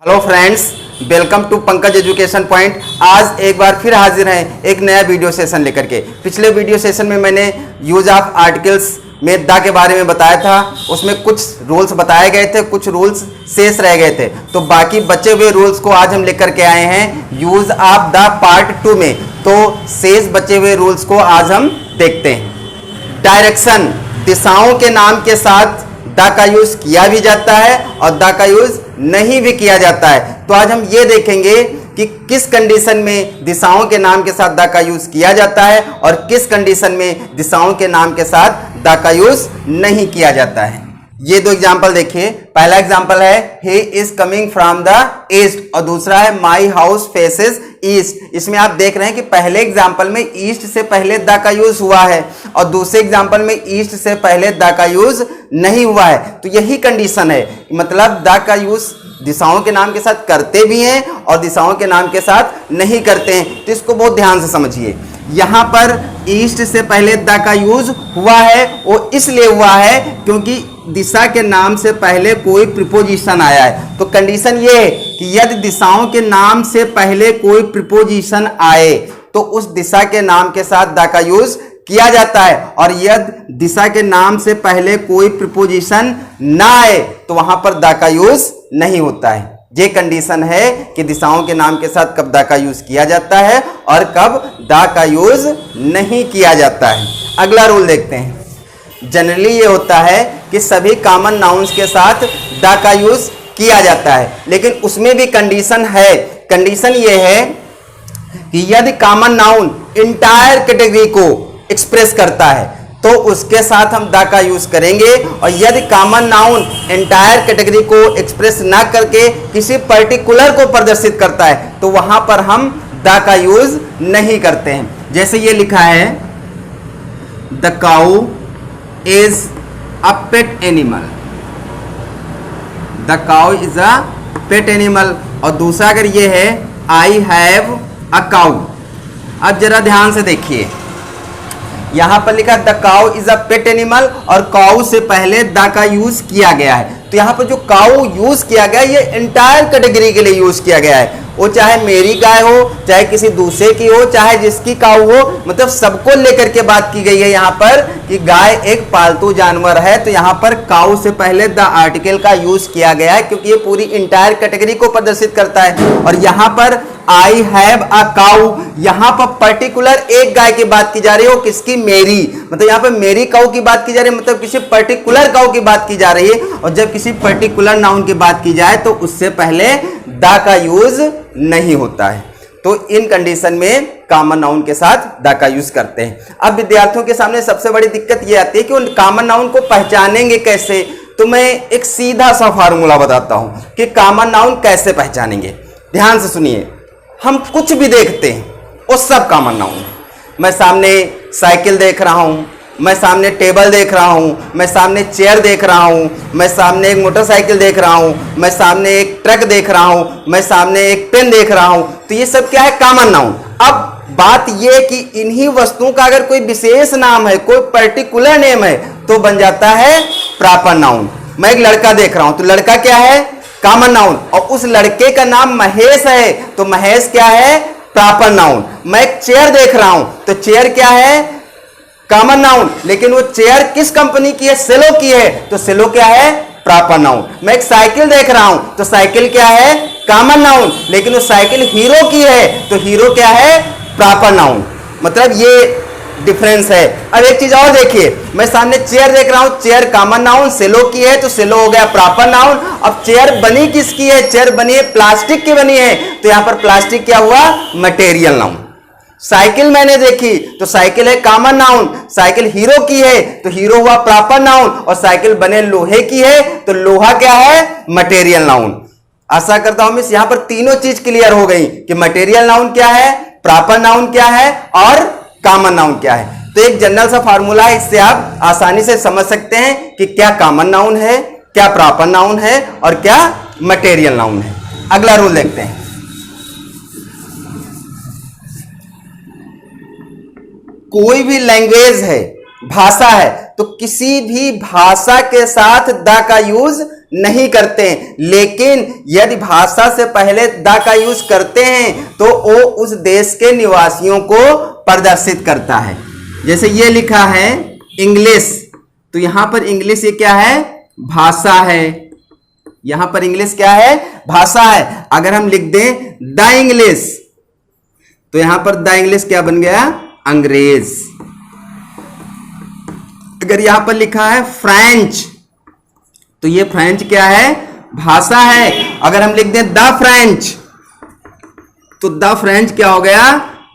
Hello friends, welcome to Pankaj education point. आज एक बार फिर हाजिर हैं एक नया वीडियो सेशन लेकर के। पिछले वीडियो सेशन में मैंने यूज ऑफ आर्टिकल्स में द के बारे में बताया था। उसमें कुछ रूल्स बताए गए थे, कुछ रूल्स शेष रह गए थे, तो बाकी बचे हुए रूल्स को आज हम लेकर के आए हैं यूज ऑफ द पार्ट 2 में। तो शेष बचे हुए रूल्स को आज हम देखते हैं। डायरेक्शन, दिशाओं के नाम के साथ द का यूज किया भी जाता है और द का यूज नहीं भी किया जाता है। तो आज हम ये देखेंगे कि किस कंडीशन में दिशाओं के नाम के साथ द का यूज किया जाता है और किस कंडीशन में दिशाओं के नाम के साथ द का यूज नहीं किया जाता है। ये दो एग्जांपल देखिए। पहला एग्जांपल है he is coming from the east और दूसरा है माई हाउस फेसेस ईस्ट। इसमें आप देख रहे हैं कि पहले एग्जांपल में ईस्ट से पहले द का यूज हुआ है और दूसरे एग्जांपल में ईस्ट से पहले द का यूज नहीं हुआ है। तो यही कंडीशन है, मतलब द का यूज दिशाओं के नाम के साथ करते भी हैं और दिशाओं के नाम के साथ नहीं करते हैं। तो इसको बहुत ध्यान से समझिए। यहां पर ईस्ट से पहले द का यूज हुआ है, वो इसलिए हुआ है क्योंकि दिशा के नाम से पहले कोई प्रीपोजिशन आया है। तो कंडीशन ये है कि यदि दिशाओं के नाम से पहले कोई प्रीपोजिशन आए तो उस दिशा के नाम के साथ द का यूज किया जाता है, और यदि दिशा के नाम से पहले कोई प्रीपोजिशन ना आए तो वहां पर द का यूज नहीं होता है। ये कंडीशन है कि दिशाओं के नाम के साथ कब द का यूज किया जाता है और कब द का यूज नहीं किया जाता है। अगला रूल देखते हैं। जनरली ये होता है कि सभी कॉमन नाउन्स के साथ द का यूज किया जाता है, लेकिन उसमें भी कंडीशन है। कंडीशन ये है कि यदि कॉमन नाउन इंटायर कैटेगरी को एक्सप्रेस करता है तो उसके साथ हम द का यूज करेंगे, और यदि कॉमन नाउन एंटायर कैटेगरी को एक्सप्रेस ना करके किसी पर्टिकुलर को प्रदर्शित करता है तो वहां पर हम द का यूज नहीं करते हैं। जैसे ये लिखा है the cow is a pet animal, the cow is a pet animal, और दूसरा अगर ये है आई हैव अ काउ। अब जरा ध्यान से देखिए, यहां पर लिखा the cow is a pet animal और काउ से पहले द का यूज किया गया है। तो यहां पर जो काउ यूज किया गया है ये एंटायर कैटेगरी के लिए यूज किया गया है। वो चाहे मेरी गाय हो, चाहे किसी दूसरे की हो, चाहे जिसकी काउ हो, मतलब सबको लेकर के बात की गई है यहाँ पर कि गाय एक पालतू जानवर है। तो यहाँ पर काउ से पहले द आर्टिकल का यूज किया गया है क्योंकि ये पूरी इंटायर कैटेगरी को प्रदर्शित करता है। और यहाँ पर आई हैव अ काउ, यहाँ पर पर्टिकुलर एक गाय की बात की जा रही है, वो किसकी? मेरी। मतलब यहाँ पर मेरी काउ की बात की जा रही है, मतलब किसी पर्टिकुलर काउ की बात की जा रही है। और जब किसी पर्टिकुलर नाउन की बात की जाए तो उससे पहले द का यूज नहीं होता है। तो इन कंडीशन में कॉमन नाउन के साथ द का यूज करते हैं। अब विद्यार्थियों के सामने सबसे बड़ी दिक्कत यह आती है कि उन कॉमन नाउन को पहचानेंगे कैसे। तो मैं एक सीधा सा फार्मूला बताता हूं कि कॉमन नाउन कैसे पहचानेंगे। ध्यान से सुनिए। हम कुछ भी देखते हैं वो सब कॉमन नाउन है। मैं सामने साइकिल देख रहा हूं, मैं सामने टेबल देख रहा हूं, मैं सामने चेयर देख रहा हूं, मैं सामने एक मोटरसाइकिल देख रहा हूं, मैं सामने एक ट्रक देख रहा हूं, मैं सामने एक पेन देख रहा हूं। तो ये सब क्या है? Common noun. अब बात ये कि इन्हीं वस्तुओं का अगर कोई विशेष नाम है, कोई पर्टिकुलर नेम है, तो बन जाता है प्रॉपर नाउन। मैं एक लड़का देख रहा हूं तो लड़का क्या है? Common noun. और उस लड़के का नाम महेश है तो महेश क्या है? Proper noun. मैं एक चेयर देख रहा हूं तो चेयर क्या है? Common noun. लेकिन वो चेयर किस कंपनी की है? सेलो की है तो सेलो क्या है? Proper noun. मैं एक साइकिल देख रहा हूं तो साइकिल क्या है? Common noun. लेकिन वो साइकिल हीरो की है तो हीरो क्या है? Proper noun. मतलब ये डिफरेंस है। अब एक चीज और देखिए, मैं सामने चेयर देख रहा हूं, चेयर कॉमन नाउन, सेलो की है तो सेलो हो गया प्रॉपर नाउन। अब चेयर बनी किसकी है? चेयर बनी है प्लास्टिक की बनी है तो यहां पर प्लास्टिक क्या हुआ? Material noun. साइकिल मैंने देखी तो साइकिल है कॉमन नाउन, साइकिल हीरो की है तो हीरो हुआ प्रॉपर नाउन, और साइकिल बने लोहे की है तो लोहा क्या है? Material noun. आशा करता हूं मिस यहां पर तीनों चीज क्लियर हो गई कि मटेरियल नाउन क्या है, प्रॉपर नाउन क्या है और कॉमन नाउन क्या है। तो एक जनरल सा फार्मूला है, इससे आप आसानी से समझ सकते हैं कि क्या कॉमन नाउन है, क्या प्रॉपर नाउन है और क्या मटेरियल नाउन है। अगला रूल देखते हैं। कोई भी लैंग्वेज है, भाषा है, तो किसी भी भाषा के साथ द का यूज नहीं करते हैं, लेकिन यदि भाषा से पहले द का यूज करते हैं तो वो उस देश के निवासियों को प्रदर्शित करता है। जैसे ये लिखा है इंग्लिश, तो यहां पर इंग्लिश ये क्या है? भाषा है। यहां पर इंग्लिश क्या है? भाषा है। अगर हम लिख दें द इंग्लिश, तो यहां पर द इंग्लिश क्या बन गया? अंग्रेज। अगर यहां पर लिखा है फ्रेंच, तो ये फ्रेंच क्या है? भाषा है। अगर हम लिख दें द फ्रेंच, तो द फ्रेंच क्या हो गया?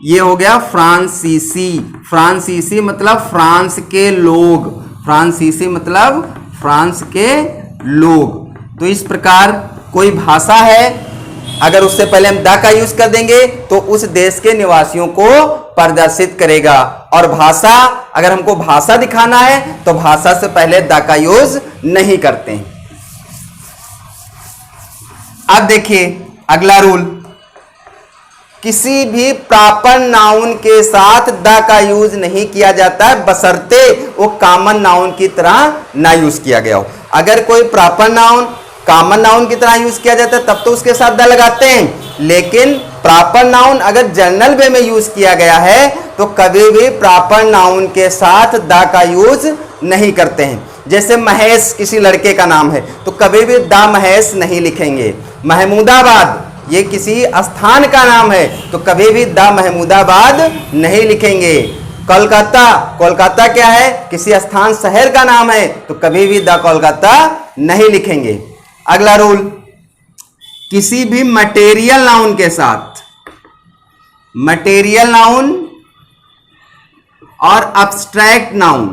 ये हो गया फ्रांसीसी। फ्रांसीसी मतलब फ्रांस के लोग। फ्रांसीसी मतलब फ्रांस के लोग। तो इस प्रकार कोई भाषा है, अगर उससे पहले हम द का यूज कर देंगे तो उस देश के निवासियों को प्रदर्शित करेगा। और भाषा, अगर हमको भाषा दिखाना है तो भाषा से पहले द का यूज नहीं करते हैं। अब देखिए अगला रूल, किसी भी प्रॉपर नाउन के साथ द का यूज नहीं किया जाता है, बशर्ते वो कॉमन नाउन की तरह ना यूज किया गया हो। अगर कोई प्रॉपर नाउन कॉमन नाउन की तरह यूज किया जाता है तब तो उसके साथ द लगाते हैं, लेकिन प्रॉपर नाउन अगर जनरल वे में यूज किया गया है तो कभी भी प्रॉपर नाउन के साथ द का यूज नहीं करते हैं। जैसे महेश किसी लड़के का नाम है तो कभी भी द महेश नहीं लिखेंगे। महमूदाबाद ये किसी स्थान का नाम है तो कभी भी द महमूदाबाद नहीं लिखेंगे। कोलकाता, कोलकाता क्या है? किसी स्थान शहर का नाम है तो कभी भी द कोलकाता नहीं लिखेंगे। अगला रूल, किसी भी मटेरियल नाउन के साथ, मटेरियल नाउन और अब्स्ट्रैक्ट नाउन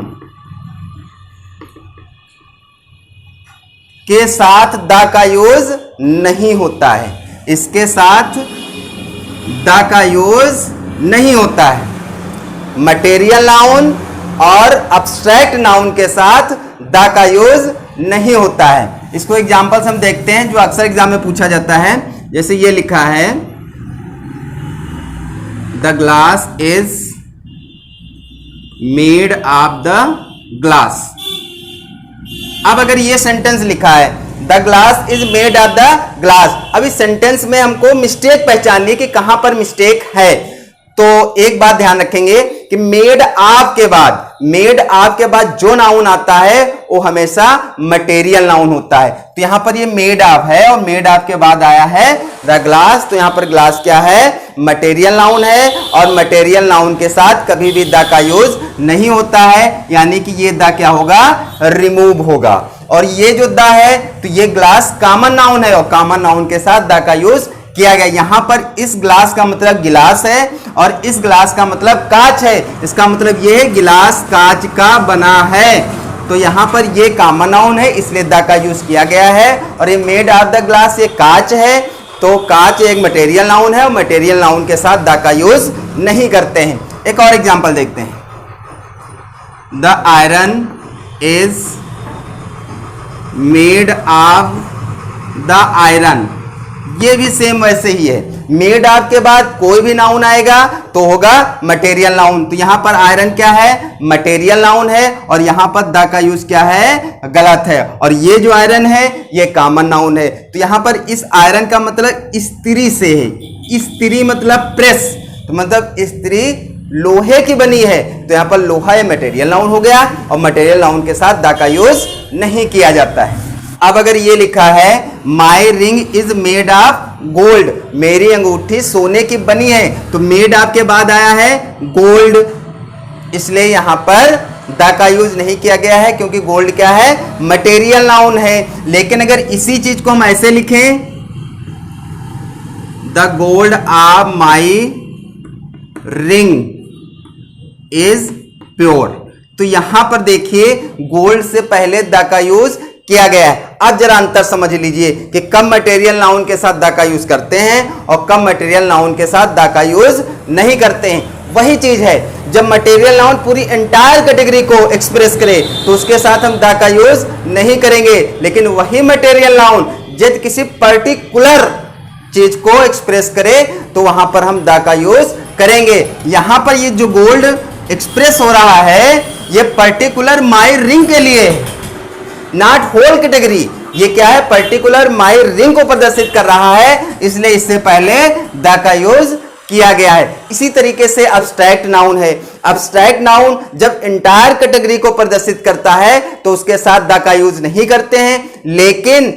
के साथ द का यूज नहीं होता है। इसके साथ द का यूज नहीं होता है। मटेरियल नाउन और अब्स्ट्रैक्ट नाउन के साथ द का यूज नहीं होता है। इसको एग्जांपल्स हम देखते हैं जो अक्सर एग्जाम में पूछा जाता है। जैसे ये लिखा है the glass is made of the glass. अब अगर ये सेंटेंस लिखा है the glass is made of the glass, अब इस सेंटेंस में हमको मिस्टेक पहचाननी है कि कहां पर मिस्टेक है। तो एक बात ध्यान रखेंगे कि मेड ऑफ के बाद, मेड ऑफ के बाद जो नाउन आता है वो हमेशा मटेरियल नाउन होता है। तो यहां पर ये मेड ऑफ है और मेड ऑफ के बाद आया है द ग्लास, तो यहां पर ग्लास क्या है? मटेरियल नाउन है और मटेरियल नाउन के साथ कभी भी द का यूज नहीं होता है, यानी कि ये द क्या होगा? रिमूव होगा। और ये जो द है तो ये ग्लास कॉमन नाउन है और कॉमन नाउन के साथ द का यूज किया गया। यहां पर इस ग्लास का मतलब गिलास है और इस ग्लास का मतलब कांच है। इसका मतलब ये गिलास कांच का बना है। तो यहां पर ये कॉमन नाउन है इसलिए द का यूज किया गया है। और ये मेड ऑफ द ग्लास ये कांच है, तो कांच एक मटेरियल नाउन है और मटेरियल नाउन के साथ द का यूज नहीं करते हैं। एक और एग्जांपल देखते हैं, the iron is made of the iron. ये भी सेम वैसे ही है, मेड ऑफ के बाद कोई भी नाउन आएगा तो होगा मटेरियल नाउन। तो यहां पर आयरन क्या है? मटेरियल नाउन है और यहां पर द का यूज क्या है? गलत है। और ये जो आयरन है ये कॉमन नाउन है। तो यहां पर इस आयरन का मतलब स्त्री से है। स्त्री मतलब प्रेस, तो मतलब स्त्री लोहे की बनी है, तो यहां पर लोहा मटेरियल नाउन हो गया और मटेरियल नाउन के साथ द का यूज नहीं किया जाता है। अब अगर ये लिखा है my ring is made of gold, मेरी अंगूठी सोने की बनी है, तो मेड ऑफ के बाद आया है गोल्ड, इसलिए यहां पर द का यूज नहीं किया गया है क्योंकि गोल्ड क्या है? मटेरियल नाउन है। लेकिन अगर इसी चीज को हम ऐसे लिखें the gold of my ring is pure, तो यहां पर देखिए गोल्ड से पहले द का यूज किया गया है। अब जरा अंतर समझ लीजिए कि कम मटेरियल नाउन के साथ द का यूज करते हैं और कम मटेरियल नाउन के साथ द का यूज नहीं करते हैं। वही चीज है, जब मटेरियल नाउन पूरी एंटायर कैटेगरी को एक्सप्रेस करे तो उसके साथ हम द का यूज नहीं करेंगे, लेकिन वही मटेरियल नाउन जब किसी पर्टिकुलर चीज को एक्सप्रेस करे तो वहां पर हम द का यूज करेंगे। यहां पर ये जो गोल्ड एक्सप्रेस हो रहा है ये पर्टिकुलर माई रिंग के लिए, नॉट होल कैटेगरी। ये क्या है, पर्टिकुलर माई रिंग को प्रदर्शित कर रहा है, इसलिए इससे पहले द का यूज किया गया है। इसी तरीके से अब्स्ट्रैक्ट नाउन है। अब्स्ट्रैक्ट नाउन जब इंटायर कैटेगरी को प्रदर्शित करता है तो उसके साथ द का यूज नहीं करते हैं, लेकिन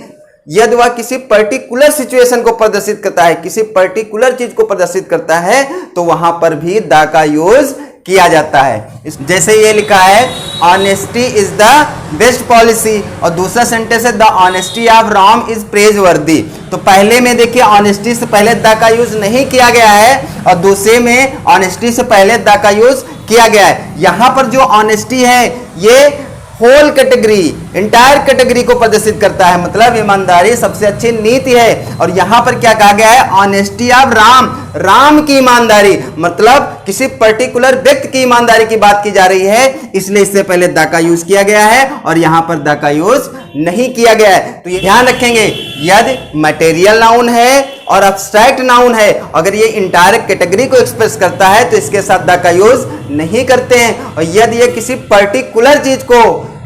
यदि वह किसी पर्टिकुलर सिचुएशन को प्रदर्शित करता है, किसी पर्टिकुलर चीज को प्रदर्शित करता है, तो वहां पर भी द का यूज किया जाता है। जैसे ये लिखा है, honesty is the best policy, और दूसरा सेंटेंस है the honesty of Ram is praise वर्दी। तो पहले में देखिए ऑनेस्टी से पहले द का यूज नहीं किया गया है, और दूसरे में ऑनेस्टी से पहले द का यूज किया गया है। यहां पर जो ऑनेस्टी है ये होल कैटेगरी, इंटायर कैटेगरी को प्रदर्शित करता है, मतलब ईमानदारी सबसे अच्छी नीति है। और यहां पर क्या कहा गया है, ऑनेस्टी ऑफ राम, राम की ईमानदारी, मतलब किसी पर्टिकुलर व्यक्ति की ईमानदारी की बात की जा रही है, इसलिए इससे पहले द का यूज किया गया है और यहां पर द का यूज नहीं किया गया है। तो ये ध्यान रखेंगे, यदि मटेरियल नाउन है और अब्स्ट्रैक्ट नाउन है, अगर ये इंटायर कैटेगरी को एक्सप्रेस करता है तो इसके साथ द का यूज नहीं करते हैं, और यदि ये किसी पर्टिकुलर चीज को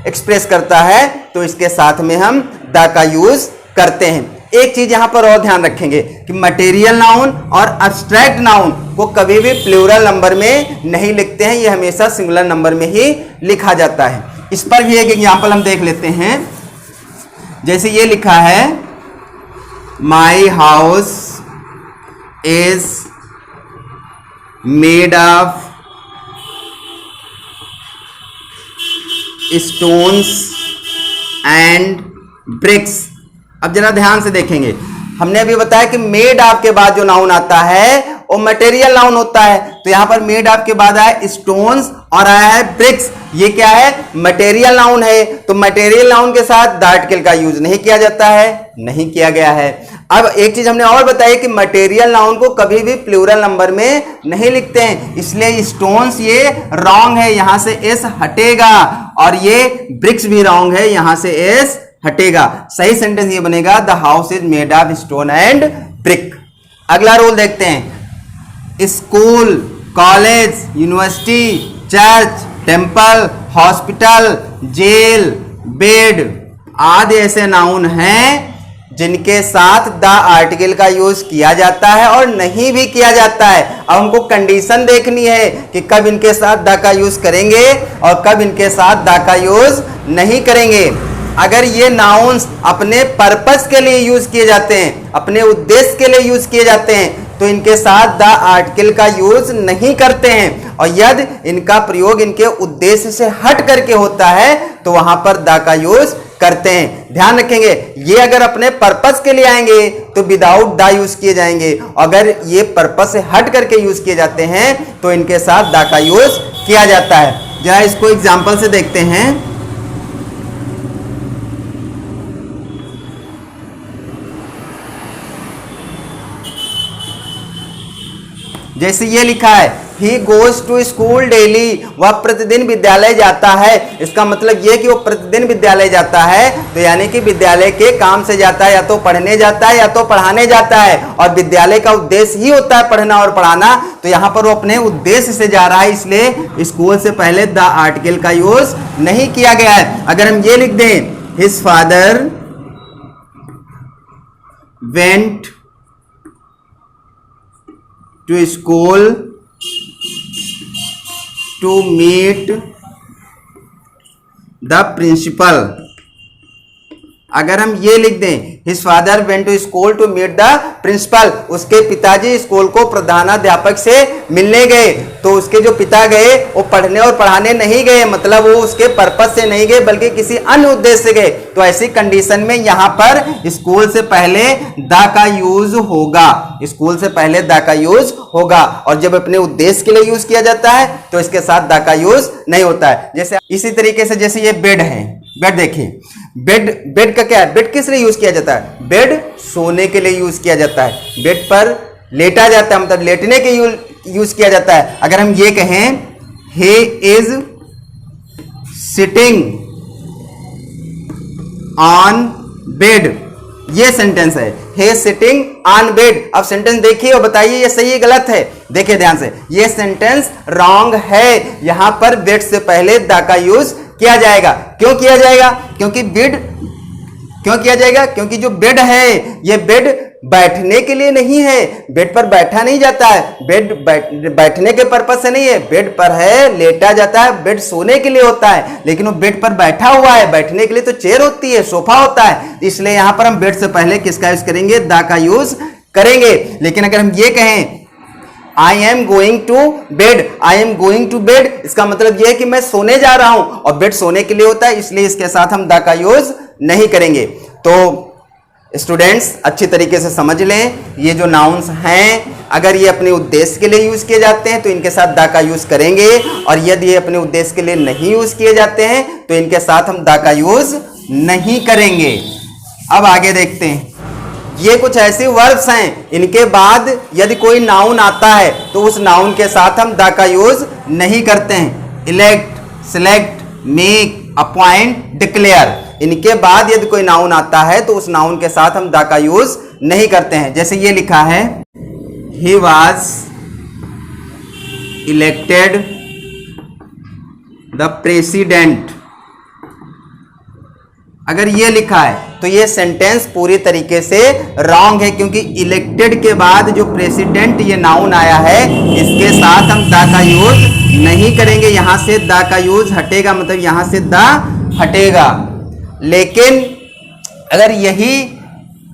एक्सप्रेस करता है तो इसके साथ में हम द का यूज करते हैं। एक चीज यहां पर और ध्यान रखेंगे कि मटेरियल नाउन और अब्स्ट्रैक्ट नाउन को कभी भी प्लूरल नंबर में नहीं लिखते हैं, ये हमेशा सिंगुलर नंबर में ही लिखा जाता है। इस पर भी एक एग्जांपल हम देख लेते हैं। जैसे ये लिखा है, my house is made of stones and bricks. अब जरा ध्यान से देखेंगे, हमने अभी बताया कि मेड ऑफ के बाद जो नाउन आता है वो मटेरियल नाउन होता है, तो यहां पर मेड ऑफ के बाद आया स्टोन्स और आया है ब्रिक्स, ये क्या है, मटेरियल नाउन है। तो मटेरियल नाउन के साथ द आर्टिकल का यूज नहीं किया जाता है, नहीं किया गया है। अब एक चीज हमने और बताई कि मटेरियल नाउन को कभी भी प्लूरल नंबर में नहीं लिखते हैं, इसलिए स्टोन्स ये रॉन्ग है, यहां से एस हटेगा, और ये ब्रिक्स भी रॉन्ग है, यहां से एस हटेगा। सही सेंटेंस ये बनेगा, the house is made of stone and brick. अगला रूल देखते हैं, school, college, university, church, temple, hospital, jail, bed आदि ऐसे नाउन हैं जिनके साथ द आर्टिकल का यूज किया जाता है और नहीं भी किया जाता है। अब हमको कंडीशन देखनी है कि कब इनके साथ द का यूज करेंगे और कब इनके साथ द का यूज नहीं करेंगे। अगर ये नाउन्स अपने पर्पस के लिए यूज किए जाते हैं, अपने उद्देश्य के लिए यूज किए जाते हैं, तो इनके साथ द आर्टिकल का यूज नहीं करते हैं, और यदि इनका प्रयोग इनके उद्देश्य से हट करके होता है तो वहां पर द का यूज करते हैं। ध्यान रखेंगे, ये अगर अपने पर्पस के लिए आएंगे तो विदाउट द यूज किए जाएंगे, अगर ये पर्पस से हट करके यूज किए जाते हैं तो इनके साथ द का यूज किया जाता है। जरा इसको एग्जाम्पल से देखते हैं। जैसे ये लिखा है, he goes to school daily, वह प्रतिदिन विद्यालय जाता है। इसका मतलब ये कि वो प्रतिदिन विद्यालय जाता है, तो यानी कि विद्यालय के काम से जाता है, या तो पढ़ने जाता है या तो पढ़ाने जाता है, और विद्यालय का उद्देश्य ही होता है पढ़ना और पढ़ाना, तो यहाँ पर वो अपने उद्देश्य से जा रहा है, इसलिए स्कूल से पहले द आर्टिकल का यूज नहीं किया गया है। अगर हम ये लिख दें, his father went to school to meet the principal। अगर हम ये लिख दें, his father went to school to meet the principal, उसके पिताजी स्कूल को प्रधानाध्यापक से मिलने गए, तो उसके जो पिता गए वो पढ़ने और पढ़ाने नहीं गए, मतलब वो उसके पर्पस से नहीं गए बल्कि किसी अन्य उद्देश्य से गए। तो ऐसी कंडीशन में यहां पर स्कूल से पहले द का यूज होगा, स्कूल से पहले द का यूज होगा, और जब अपने उद्देश्य के लिए यूज किया जाता है तो इसके साथ द का यूज नहीं होता है। जैसे इसी तरीके से जैसे ये बेड है, बेड देखिए, बेड का क्या है, बेड किस लिए यूज किया जाता है, बेड सोने के लिए यूज किया जाता है, बेड पर लेटा जाता है, मतलब लेटने के यूज किया जाता है। अगर हम ये कहें, he is sitting on bed, ये सेंटेंस है, he is sitting on bed। अब सेंटेंस देखिए और बताइए ये सही है गलत है। देखिए ध्यान से, ये सेंटेंस रॉन्ग है, यहां पर बेड से पहले द का यूज किया जाएगा। क्यों किया जाएगा, क्योंकि बेड क्यों किया जाएगा? क्योंकि जो बेड है ये बेड बैठने के लिए नहीं है, बेड पर बैठा नहीं जाता है, बेड बैठने के पर्पज से नहीं है, बेड पर है लेटा जाता है, बेड सोने के लिए होता है, लेकिन वो बेड पर बैठा हुआ है, बैठने के लिए तो चेयर होती है, सोफा होता है, इसलिए यहां पर हम बेड से पहले किसका यूज करेंगे? द का यूज करेंगे। लेकिन अगर हम ये कहें I am going to bed, I am going to bed, इसका मतलब यह है कि मैं सोने जा रहा हूं, और बेड सोने के लिए होता है, इसलिए इसके साथ हम द का यूज नहीं करेंगे। तो स्टूडेंट्स अच्छी तरीके से समझ लें, ये जो नाउन्स हैं अगर ये अपने उद्देश्य के लिए यूज किए जाते हैं तो इनके साथ द का यूज करेंगे, और यदि ये अपने उद्देश्य के लिए नहीं यूज किए जाते हैं तो इनके साथ हम द का यूज नहीं करेंगे। अब आगे देखते हैं, ये कुछ ऐसे वर्ब्स हैं, इनके बाद यदि कोई नाउन आता है तो उस नाउन के साथ हम द का यूज नहीं करते हैं। Elect, select, make, appoint, declare, इनके बाद यदि कोई नाउन आता है तो उस नाउन के साथ हम द का यूज नहीं करते हैं। जैसे ये लिखा है he was elected the president, अगर ये लिखा है तो ये सेंटेंस पूरी तरीके से रॉन्ग है, क्योंकि इलेक्टेड के बाद जो प्रेसिडेंट ये नाउन आया है इसके साथ हम द का यूज नहीं करेंगे। यहां से द का यूज हटेगा, मतलब यहां से द हटेगा। लेकिन अगर यही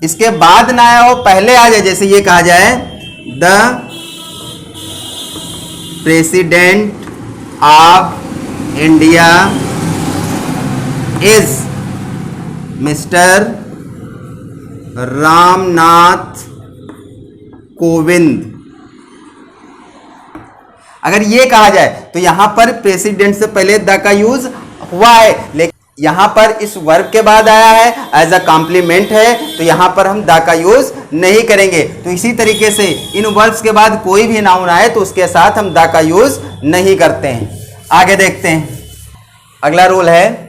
इसके बाद ना आया हो, पहले आ जाए, जैसे ये कहा जाए the president of India is mister Ramnath Kovind, अगर ये कहा जाए तो यहां पर प्रेसिडेंट से पहले द का यूज हुआ है, लेकिन यहां पर इस वर्ब के बाद आया है, एज अ कॉम्प्लीमेंट है, तो यहां पर हम द का यूज नहीं करेंगे। तो इसी तरीके से इन वर्ब्स के बाद कोई भी नाउन आए तो उसके साथ हम द का यूज नहीं करते हैं। आगे देखते हैं, अगला रूल है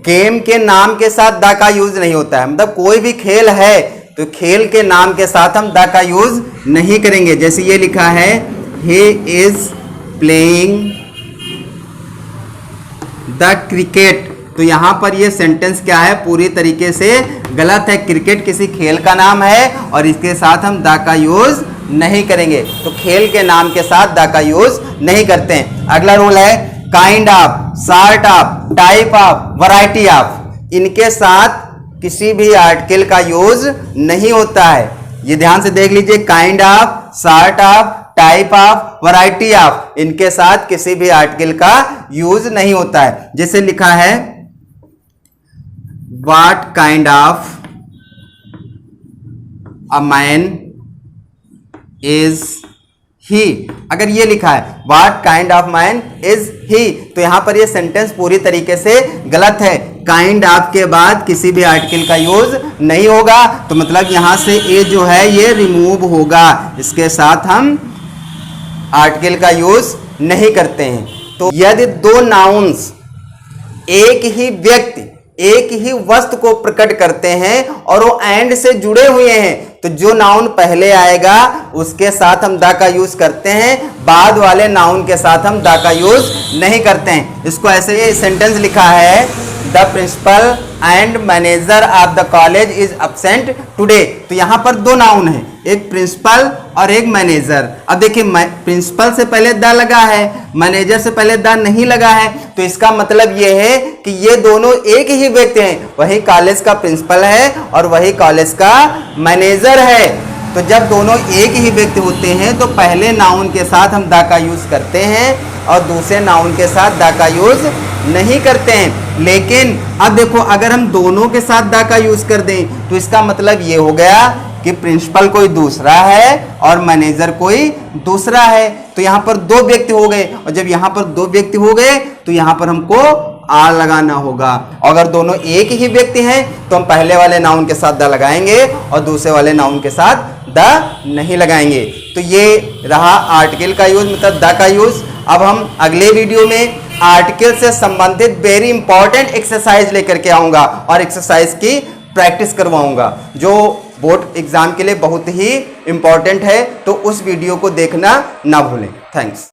गेम के नाम के साथ द का यूज नहीं होता है, मतलब कोई भी खेल है तो खेल के नाम के साथ हम द का यूज नहीं करेंगे। जैसे ये लिखा है he is playing the cricket, तो यहां पर ये सेंटेंस क्या है? पूरी तरीके से गलत है। क्रिकेट किसी खेल का नाम है और इसके साथ हम द का यूज नहीं करेंगे, तो खेल के नाम के साथ द का यूज नहीं करते हैं। अगला रूल है kind of, sort of, type of, variety of, इनके साथ किसी भी आर्टिकल का यूज नहीं होता है। ये ध्यान से देख लीजिए, kind of, sort of, type of, variety of, इनके साथ किसी भी आर्टिकल का यूज नहीं होता है। जैसे लिखा है what kind of a man is he, अगर ये लिखा है what kind of man is he, तो यहां पर ये सेंटेंस पूरी तरीके से गलत है। काइंड ऑफ के बाद किसी भी आर्टिकल का यूज नहीं होगा, तो मतलब यहां से ए जो है ये रिमूव होगा, इसके साथ हम आर्टिकल का यूज नहीं करते हैं। तो यदि दो नाउन्स एक ही व्यक्ति, एक ही वस्तु को प्रकट करते हैं और वो एंड से जुड़े हुए हैं, तो जो नाउन पहले आएगा उसके साथ हम द का यूज करते हैं, बाद वाले नाउन के साथ हम द का यूज नहीं करते हैं। इसको ऐसे ही सेंटेंस लिखा है the principal and manager of the college is absent today, तो यहां पर दो नाउन है, एक प्रिंसिपल और एक मैनेजर। अब देखिए प्रिंसिपल से पहले द लगा है, मैनेजर से पहले द नहीं लगा है, तो इसका मतलब यह है कि ये दोनों एक ही व्यक्ति हैं, वही कॉलेज का प्रिंसिपल है और वही कॉलेज का मैनेजर है। तो जब दोनों एक ही व्यक्ति होते हैं तो पहले नाउन के साथ हम द का यूज करते हैं और दूसरे नाउन के साथ द का यूज नहीं करते हैं। लेकिन अब देखो, अगर हम दोनों के साथ द का यूज कर दें तो इसका मतलब ये हो गया कि प्रिंसिपल कोई दूसरा है और मैनेजर कोई दूसरा है, तो यहां पर दो व्यक्ति हो गए, और जब यहां पर दो व्यक्ति हो गए तो यहां पर हमको आर लगाना होगा। अगर दोनों एक ही व्यक्ति हैं तो हम पहले वाले नाउन के साथ द लगाएंगे और दूसरे वाले नाउन के साथ द नहीं लगाएंगे। तो ये रहा आर्टिकल का यूज, मतलब द का यूज। अब हम अगले वीडियो में आर्टिकल से संबंधित वेरी इंपॉर्टेंट एक्सरसाइज लेकर के आऊंगा और एक्सरसाइज की प्रैक्टिस करवाऊंगा, जो बोर्ड एग्जाम के लिए बहुत ही इंपॉर्टेंट है। तो उस वीडियो को देखना ना भूलें। थैंक्स।